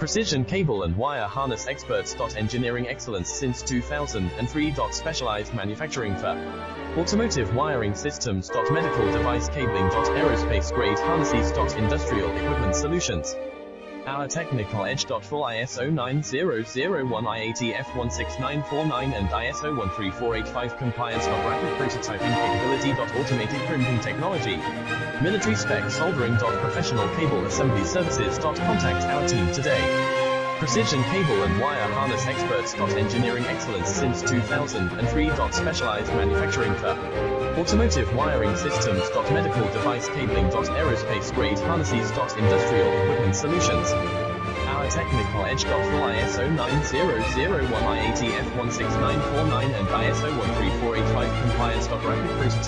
Precision cable and wire harness experts. Engineering excellence since 2003. Specialized manufacturing for automotive wiring systems. Medical device cabling. Aerospace grade harnesses. Industrial equipment solutions. Our technical edge. Full ISO 9001, IATF 16949 and ISO 13485 compliance. Rapid prototyping capability. Automated crimping technology. Military spec soldering. Professional cable assembly services. Contact our team today. Precision cable and wire harness experts. Engineering excellence since 2003. Specialized manufacturing for automotive wiring systems. Medical device cabling. Aerospace grade harnesses. Industrial equipment solutions. Our technical edge. Full ISO 9001, IATF 16949 and ISO 13485 compliance. Rapid prototyping